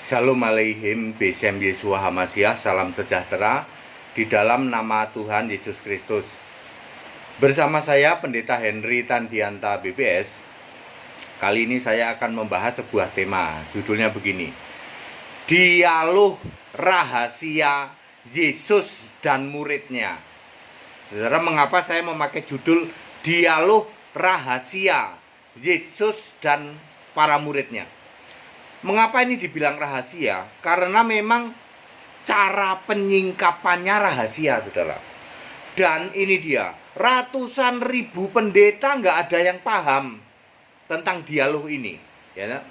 Shalom Aleihim, Besem Yeshua Hamasiah, salam sejahtera di dalam nama Tuhan Yesus Kristus. Bersama saya Pendeta Henry Tandianta BBS. Kali ini saya akan membahas sebuah tema, judulnya begini: Dialog Rahasia Yesus dan Muridnya. Saudara, mengapa saya memakai judul Dialog Rahasia Yesus dan para muridnya? Mengapa ini dibilang rahasia? Karena memang cara penyingkapannya rahasia, saudara. Dan ini dia, ratusan ribu pendeta nggak ada yang paham tentang dialog ini. Ya,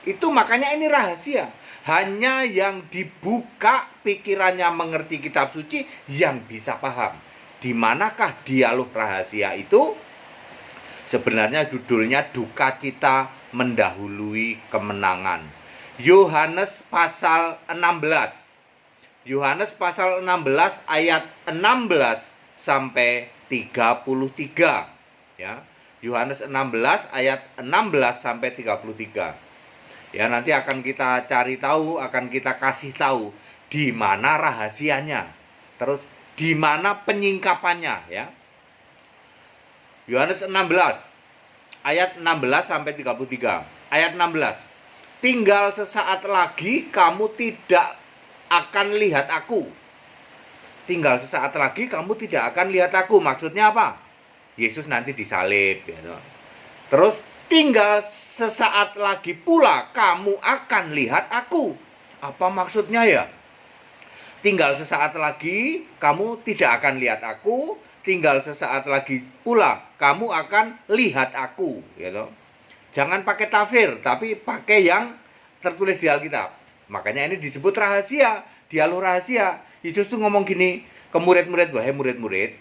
itu makanya ini rahasia. Hanya yang dibuka pikirannya mengerti kitab suci yang bisa paham. Di manakah dialog rahasia itu? Sebenarnya judulnya Duka Cita Mendahului Kemenangan. Yohanes pasal 16. Yohanes pasal 16 ayat 16 sampai 33. Ya. Yohanes 16 ayat 16 sampai 33. Ya, nanti akan kita cari tahu, akan kita kasih tahu di mana rahasianya. Terus di mana penyingkapannya, ya. Yohanes 16 ayat 16 sampai 33. Ayat 16. Tinggal sesaat lagi kamu tidak akan lihat aku. Tinggal sesaat lagi kamu tidak akan lihat aku. Maksudnya apa? Yesus nanti disalib, ya. Terus tinggal sesaat lagi pula kamu akan lihat aku. Apa maksudnya ya? Tinggal sesaat lagi kamu tidak akan lihat aku. Tinggal sesaat lagi pula kamu akan lihat aku, gitu. Jangan pakai tafsir, tapi pakai yang tertulis di Alkitab. Makanya ini disebut rahasia, dialog rahasia. Yesus tuh ngomong gini ke murid-murid, wahai murid-murid,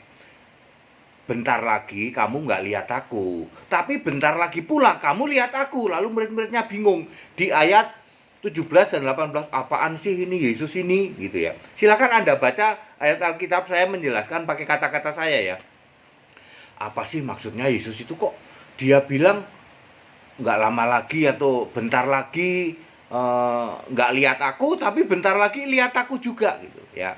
bentar lagi kamu nggak lihat aku, tapi bentar lagi pula kamu lihat aku. Lalu murid-muridnya bingung. Di ayat 17 dan 18, apaan sih ini Yesus ini, gitu ya. Silakan Anda baca ayat Alkitab, saya menjelaskan pakai kata-kata saya, ya. Apa sih maksudnya Yesus itu, kok dia bilang nggak lama lagi atau bentar lagi nggak lihat aku, tapi bentar lagi lihat aku juga, gitu ya.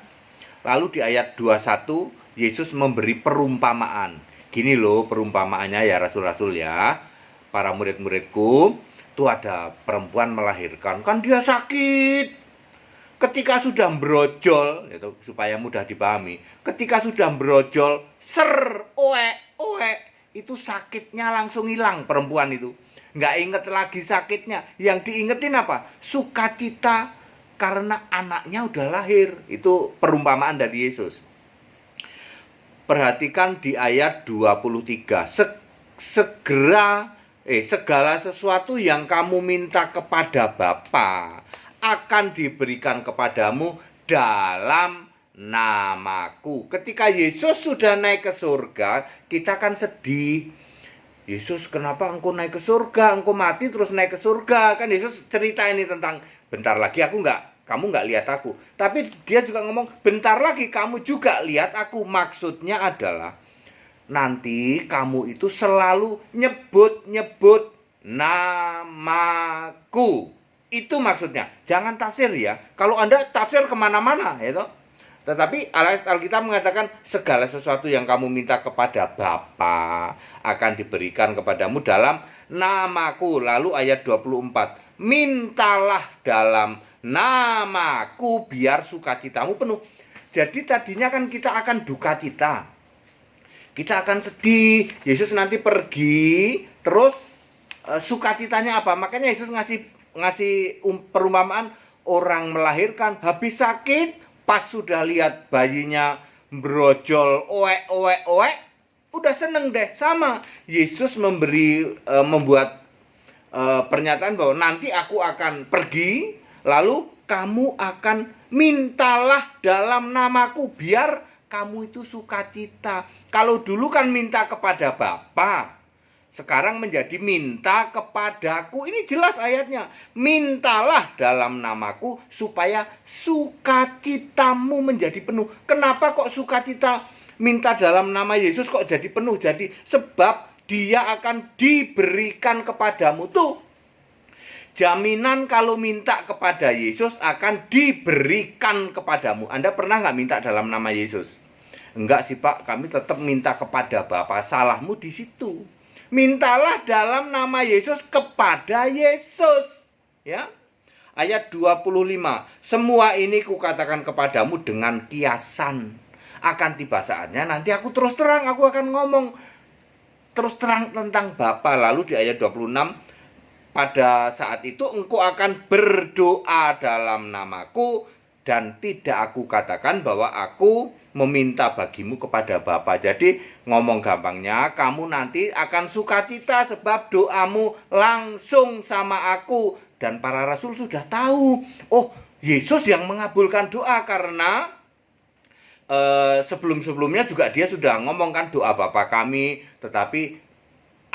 Lalu di ayat 21 Yesus memberi perumpamaan. Gini loh perumpamaannya, ya rasul-rasul, ya, para murid-muridku. Itu ada perempuan melahirkan, kan dia sakit. Ketika sudah brojol, itu supaya mudah dipahami, ketika sudah brojol, itu sakitnya langsung hilang perempuan itu. Nggak inget lagi sakitnya. Yang diingetin apa? Sukacita karena anaknya udah lahir. Itu perumpamaan dari Yesus. Perhatikan di ayat 23. Segala sesuatu yang kamu minta kepada Bapa akan diberikan kepadamu dalam namaku. Ketika Yesus sudah naik ke surga, kita kan sedih. Yesus, kenapa engkau naik ke surga? Engkau mati terus naik ke surga. Kan Yesus cerita ini tentang bentar lagi kamu nggak lihat aku. Tapi dia juga ngomong bentar lagi kamu juga lihat aku. Maksudnya adalah nanti kamu itu selalu nyebut-nyebut namaku. Itu maksudnya. Jangan tafsir, ya. Kalau Anda tafsir kemana-mana, ya toh. Tetapi Alkitab mengatakan segala sesuatu yang kamu minta kepada Bapa akan diberikan kepadamu dalam namaku. Lalu ayat 24. Mintalah dalam namaku biar sukacitamu penuh. Jadi tadinya kan kita akan duka cita. Kita akan sedih. Yesus nanti pergi, terus sukacitanya apa? Makanya Yesus ngasih perumpamaan orang melahirkan habis sakit, pas sudah lihat bayinya brojol, udah seneng deh. Sama Yesus membuat pernyataan bahwa nanti aku akan pergi, lalu kamu akan mintalah dalam namaku biar kamu itu sukacita. Kalau dulu kan minta kepada Bapa, sekarang menjadi minta kepadaku. Ini jelas ayatnya. Mintalah dalam namaku supaya sukacitamu menjadi penuh. Kenapa kok sukacita minta dalam nama Yesus kok jadi penuh? Jadi sebab dia akan diberikan kepadamu tuh. Jaminan kalau minta kepada Yesus akan diberikan kepadamu. Anda pernah nggak minta dalam nama Yesus? Enggak sih Pak, kami tetap minta kepada Bapa. Salahmu di situ. Mintalah dalam nama Yesus kepada Yesus. Ya. Ayat 25. Semua ini kukatakan kepadamu dengan kiasan. Akan tiba saatnya nanti aku terus terang, aku akan ngomong terus terang tentang Bapa. Lalu di ayat 26, pada saat itu engkau akan berdoa dalam namaku dan tidak aku katakan bahwa aku meminta bagimu kepada Bapa. Jadi ngomong gampangnya, kamu nanti akan sukacita sebab doamu langsung sama aku. Dan para rasul sudah tahu, oh Yesus yang mengabulkan doa karena sebelum-sebelumnya juga dia sudah ngomongkan doa Bapa kami, tetapi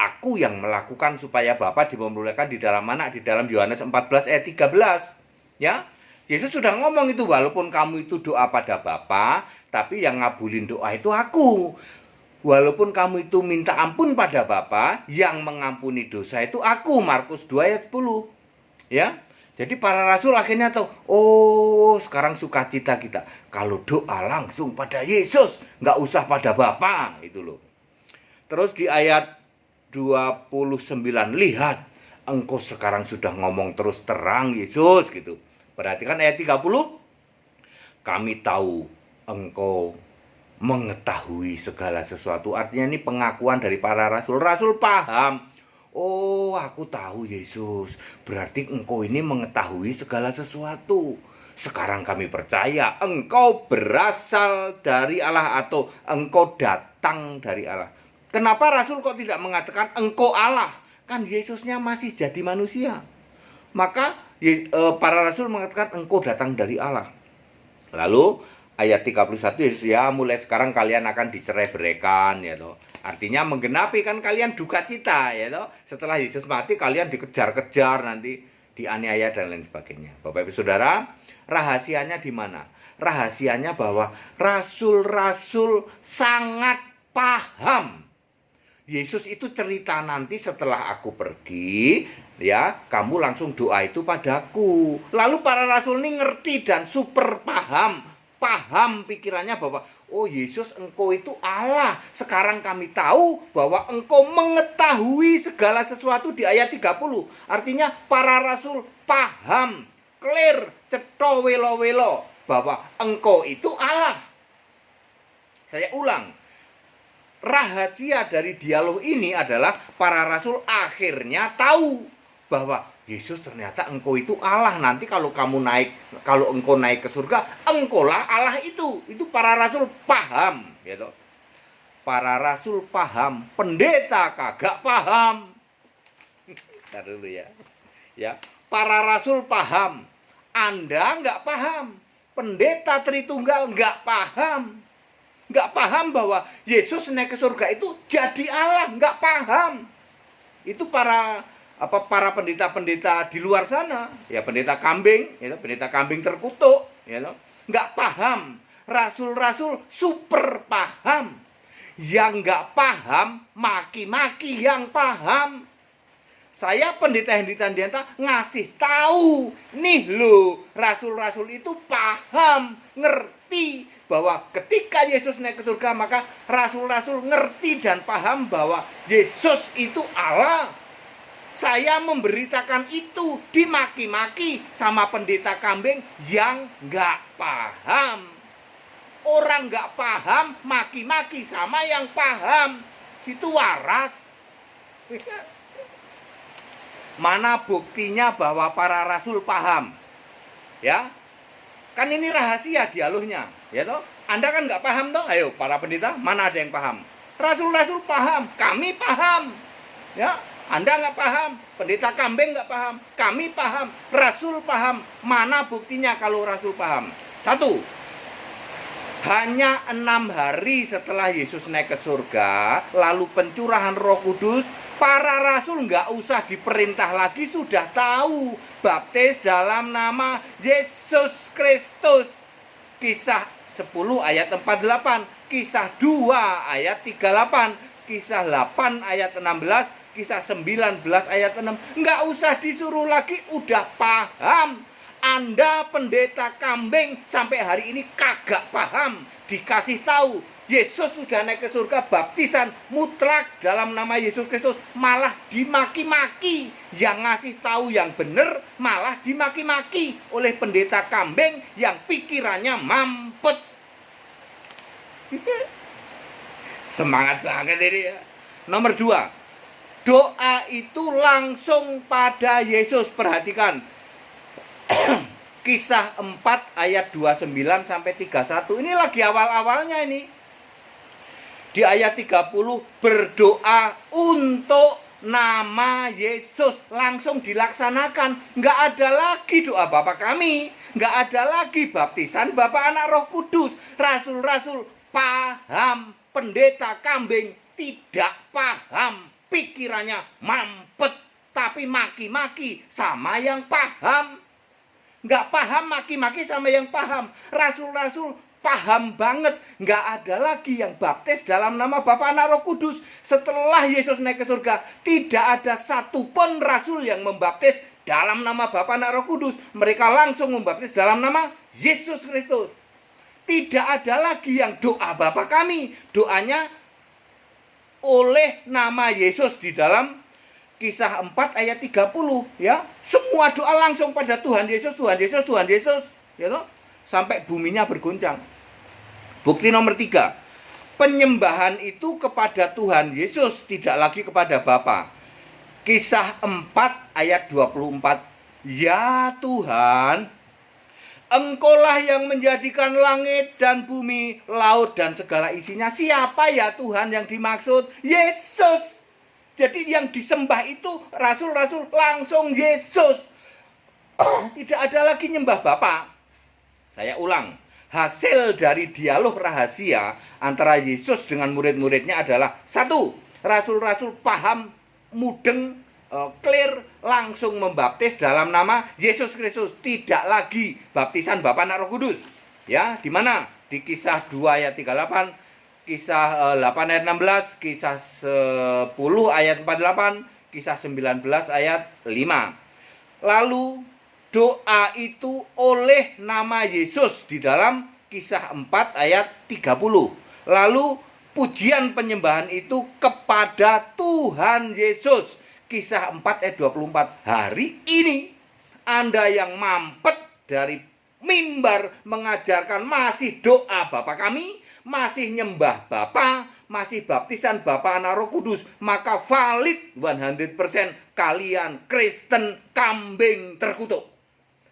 aku yang melakukan supaya Bapa dipermuliakan di dalam Anak, di dalam Yohanes 14 ayat 13. Ya, Yesus sudah ngomong itu, walaupun kamu itu doa pada Bapa, tapi yang ngabulin doa itu aku. Walaupun kamu itu minta ampun pada Bapa, yang mengampuni dosa itu aku. Markus 2 ayat 10. Ya, jadi para rasul akhirnya tahu, oh sekarang sukacita kita kalau doa langsung pada Yesus, nggak usah pada Bapa, itu loh. Terus di ayat 29, lihat engkau sekarang sudah ngomong terus terang Yesus gitu. Perhatikan ayat 30. Kami tahu engkau mengetahui segala sesuatu. Artinya ini pengakuan dari para rasul. Rasul paham. Oh, aku tahu Yesus. Berarti engkau ini mengetahui segala sesuatu. Sekarang kami percaya engkau berasal dari Allah atau engkau datang dari Allah. Kenapa Rasul kok tidak mengatakan engkau Allah? Kan Yesusnya masih jadi manusia. Maka para Rasul mengatakan engkau datang dari Allah. Lalu ayat 31, Yesus, ya mulai sekarang kalian akan dicerai-beraikan, ya toh. Artinya menggenapi kan kalian duka cita, ya toh. Setelah Yesus mati kalian dikejar-kejar, nanti dianiaya dan lain sebagainya. Bapak Ibu Saudara, rahasianya di mana? Rahasianya bahwa rasul-rasul sangat paham. Yesus itu cerita nanti setelah aku pergi, ya, kamu langsung doa itu padaku. Lalu para rasul ini ngerti dan super paham pikirannya bahwa oh Yesus engkau itu Allah. Sekarang kami tahu bahwa engkau mengetahui segala sesuatu di ayat 30. Artinya para rasul paham, clear, cetha welo-welo bahwa engkau itu Allah. Saya ulang. Rahasia dari dialog ini adalah para rasul akhirnya tahu bahwa Yesus ternyata engkau itu Allah. Nanti kalau engkau naik ke surga, engkaulah Allah itu. Itu para rasul paham, gitu. Para rasul paham, pendeta kagak paham. Ntar dulu ya. Ya, para rasul paham. Anda nggak paham. Pendeta Tritunggal nggak paham. Nggak paham bahwa Yesus naik ke surga itu jadi Allah, nggak paham. Itu para pendeta-pendeta di luar sana, ya pendeta kambing, ya, pendeta kambing terkutuk, ya, nggak paham. Rasul-rasul super paham. Yang nggak paham maki-maki yang paham. Saya pendeta Hendy-Tandianta ngasih tahu, nih loh, rasul-rasul itu paham, ngerti bahwa ketika Yesus naik ke surga, maka rasul-rasul ngerti dan paham bahwa Yesus itu Allah. Saya memberitakan itu dimaki-maki sama pendeta kambing yang nggak paham. Orang nggak paham maki-maki sama yang paham. Situ waras. Mana buktinya bahwa para rasul paham? Ya, kan ini rahasia dialognya, ya toh? Anda kan nggak paham toh? Ayo para pendeta, mana ada yang paham? Rasul-rasul paham, kami paham. Ya, Anda nggak paham, pendeta kambing nggak paham, kami paham, rasul paham. Mana buktinya kalau rasul paham? 1. Hanya 6 hari setelah Yesus naik ke surga, lalu pencurahan Roh Kudus, para rasul nggak usah diperintah lagi, sudah tahu. Baptis dalam nama Yesus Kristus. Kisah 10 ayat 48, Kisah 2 ayat 38, Kisah 8 ayat 16, Kisah 19 ayat 6. Nggak usah disuruh lagi, udah paham. Anda pendeta kambing sampai hari ini kagak paham. Dikasih tahu Yesus sudah naik ke surga, baptisan mutlak dalam nama Yesus Kristus, malah dimaki-maki. Yang ngasih tahu yang benar malah dimaki-maki oleh pendeta kambing yang pikirannya mampet. Semangat banget ini ya. Nomor 2, doa itu langsung pada Yesus. Perhatikan Kisah 4 ayat 29 sampai 31. Ini lagi awal-awalnya ini. Di ayat 30, berdoa untuk nama Yesus. Langsung dilaksanakan. Nggak ada lagi doa Bapa kami. Nggak ada lagi baptisan Bapa Anak Roh Kudus. Rasul-rasul paham. Pendeta kambing tidak paham. Pikirannya mampet. Tapi maki-maki sama yang paham. Nggak paham maki-maki sama yang paham. Rasul-rasul paham banget. Nggak ada lagi yang baptis dalam nama Bapa Anak Roh Kudus. Setelah Yesus naik ke surga, tidak ada satupun rasul yang membaptis dalam nama Bapa Anak Roh Kudus. Mereka langsung membaptis dalam nama Yesus Kristus. Tidak ada lagi yang doa Bapa kami. Doanya oleh nama Yesus di dalam Kisah 4 ayat 30 ya. Semua doa langsung pada Tuhan Yesus, Tuhan Yesus, Tuhan Yesus, ya toh? Sampai buminya bergoncang. Bukti nomor 3, penyembahan itu kepada Tuhan Yesus, tidak lagi kepada Bapa. Kisah 4 ayat 24. Ya Tuhan, Engkaulah yang menjadikan langit dan bumi, laut dan segala isinya. Siapa ya Tuhan yang dimaksud? Yesus. Jadi yang disembah itu rasul-rasul langsung Yesus. Tidak ada lagi nyembah Bapa. Saya ulang, hasil dari dialog rahasia antara Yesus dengan murid-muridnya adalah 1, rasul-rasul paham, mudeng, clear, langsung membaptis dalam nama Yesus Kristus. Tidak lagi baptisan Bapa Anak Roh Kudus. Ya, di mana? Di Kisah 2 ayat 38, Kisah 8 ayat 16, Kisah 10 ayat 48, Kisah 19 ayat 5. Lalu doa itu oleh nama Yesus di dalam Kisah 4 ayat 30. Lalu pujian penyembahan itu kepada Tuhan Yesus. Kisah 4 ayat 24. Hari ini Anda yang mampet dari mimbar mengajarkan masih doa Bapa kami, masih nyembah Bapa, masih baptisan Bapa Anak Roh Kudus, maka valid 100% kalian Kristen kambing terkutuk.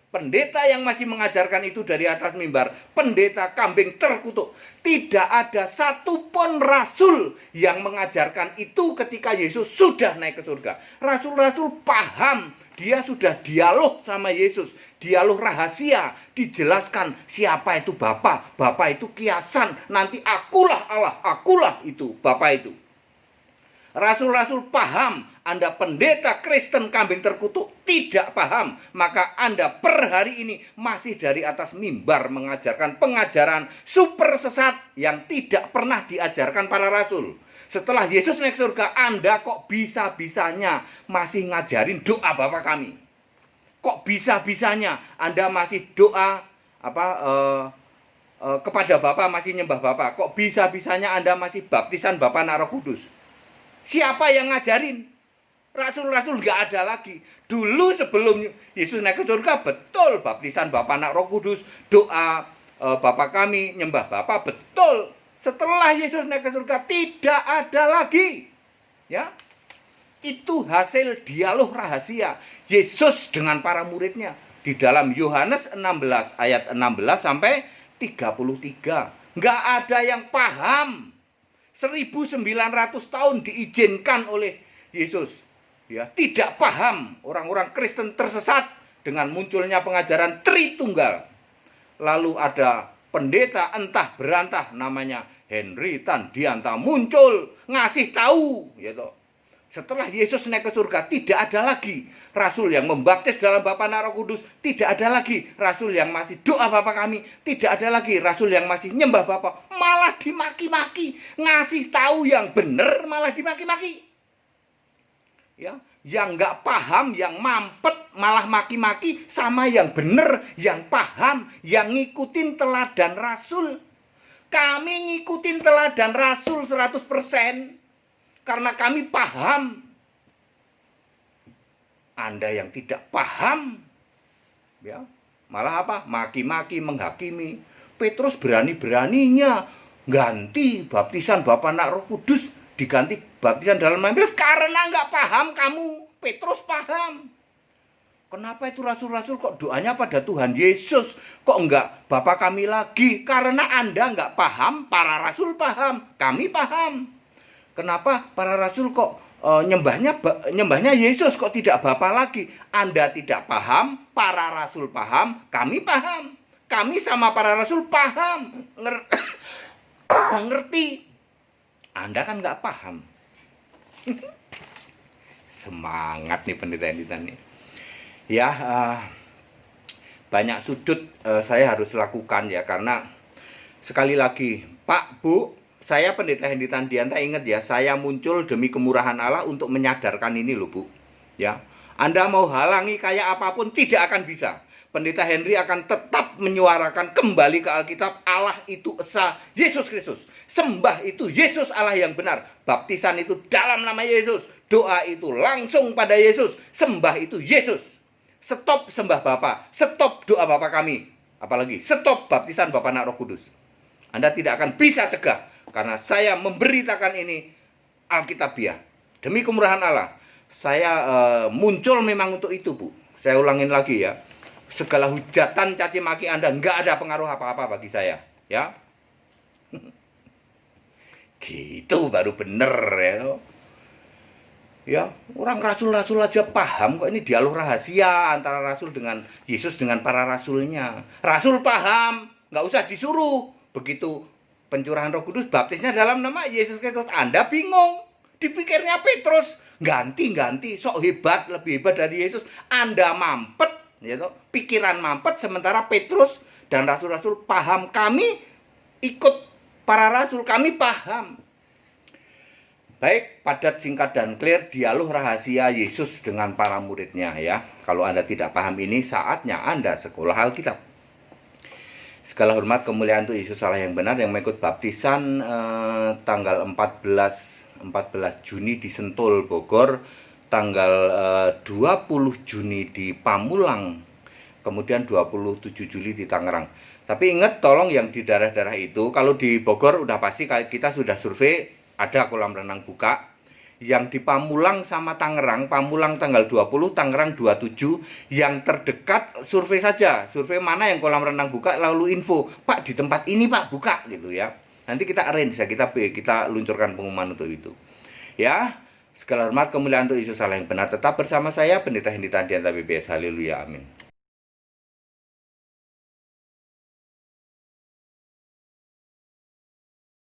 Pendeta yang masih mengajarkan itu dari atas mimbar, pendeta kambing terkutuk. Tidak ada satupun rasul yang mengajarkan itu ketika Yesus sudah naik ke surga. Rasul-rasul paham, dia sudah dialog sama Yesus, dialog rahasia, dijelaskan siapa itu Bapa, Bapa itu kiasan, nanti akulah Allah, akulah itu Bapa itu. Rasul-rasul paham, Anda pendeta Kristen kambing terkutuk tidak paham, maka Anda per hari ini masih dari atas mimbar mengajarkan pengajaran super sesat yang tidak pernah diajarkan para rasul. Setelah Yesus naik surga, Anda kok bisa-bisanya masih ngajarin doa Bapa kami? Kok bisa-bisanya Anda masih doa kepada Bapa, masih nyembah Bapa? Kok bisa-bisanya Anda masih baptisan Bapa Anak Roh Kudus? Siapa yang ngajarin? Rasul-rasul nggak ada lagi. Dulu sebelum Yesus naik ke surga, betul baptisan Bapa Anak Roh Kudus, doa Bapa kami, nyembah Bapa, betul. Setelah Yesus naik ke surga, tidak ada lagi. Ya, itu hasil dialog rahasia Yesus dengan para muridnya di dalam Yohanes 16 ayat 16 sampai 33. Nggak ada yang paham. 1900 tahun diizinkan oleh Yesus. Ya, tidak paham orang-orang Kristen tersesat dengan munculnya pengajaran Tritunggal. Lalu ada pendeta entah berantah namanya Henry Tandianta muncul ngasih tahu, gitu. Setelah Yesus naik ke surga, tidak ada lagi rasul yang membaptis dalam Bapa Anak Roh Kudus, tidak ada lagi rasul yang masih doa Bapa kami, tidak ada lagi rasul yang masih nyembah Bapa, malah dimaki-maki, ngasih tahu yang benar malah dimaki-maki. Ya, yang nggak paham, yang mampet, malah maki-maki, sama yang bener, yang paham, yang ngikutin teladan Rasul. Kami ngikutin teladan Rasul 100% karena kami paham. Anda yang tidak paham, ya, malah apa? Maki-maki, menghakimi. Petrus berani-beraninya ganti baptisan Bapa, Anak, Roh Kudus diganti baptisan dalam nama Yesus karena nggak paham kamu. Petrus paham. Kenapa itu rasul-rasul kok doanya pada Tuhan Yesus? Kok enggak Bapa kami lagi? Karena Anda nggak paham, para rasul paham, kami paham. Kenapa para rasul kok nyembahnya Yesus kok tidak Bapa lagi? Anda tidak paham, para rasul paham, kami paham. Kami sama para rasul paham. Ngerti. Anda kan nggak paham. Semangat nih pendeta nih. Ya, banyak sudut saya harus lakukan ya, karena sekali lagi, Pak, Bu, saya pendeta Hendy Tandianta, ingat ya, saya muncul demi kemurahan Allah untuk menyadarkan ini loh, Bu. Ya, Anda mau halangi kayak apapun tidak akan bisa. Pendeta Henry akan tetap menyuarakan kembali ke Alkitab, Allah itu esa, Yesus Kristus. Sembah itu Yesus Allah yang benar. Baptisan itu dalam nama Yesus. Doa itu langsung pada Yesus. Sembah itu Yesus. Stop sembah Bapa. Stop doa Bapa kami. Apalagi stop baptisan Bapa, Anak, Roh Kudus. Anda tidak akan bisa cegah. Karena saya memberitakan ini Alkitabiah. Demi kemurahan Allah. Saya muncul memang untuk itu, Bu. Saya ulangin lagi ya. Segala hujatan caci maki Anda nggak ada pengaruh apa-apa bagi saya, ya. Gitu baru bener ya. Ya, orang rasul-rasul aja paham kok, ini dialog rahasia antara rasul dengan Yesus dengan para rasulnya. Rasul paham, nggak usah disuruh. Begitu pencurahan Roh Kudus, baptisnya dalam nama Yesus Kristus, Anda bingung. Dipikirnya Petrus ganti-ganti, sok hebat, lebih hebat dari Yesus. Anda mampet. Ya, pikiran mampet, sementara Petrus dan rasul-rasul paham. Kami ikut para rasul, kami paham. Baik, padat, singkat, dan clear, dialog rahasia Yesus dengan para muridnya ya. Kalau Anda tidak paham ini, saatnya Anda sekolah Alkitab. Segala hormat kemuliaan untuk Yesus Allah yang benar, yang mengikut baptisan tanggal 14 Juni di Sentul, Bogor, tanggal 20 Juni di Pamulang, kemudian 27 Juli di Tangerang. Tapi ingat, tolong yang di daerah-daerah itu, kalau di Bogor udah pasti kita sudah survei, ada kolam renang buka. Yang di Pamulang sama Tangerang, Pamulang tanggal 20, Tangerang 27, yang terdekat survei saja, survei mana yang kolam renang buka, lalu info, Pak di tempat ini Pak buka gitu ya. Nanti kita arrange ya, kita luncurkan pengumuman untuk itu. Ya. Segala hormat kemuliaan untuk Yesus Allah yang benar. Tetap bersama saya, Pendeta Hendy Tandianta BPS. Haleluya, amin.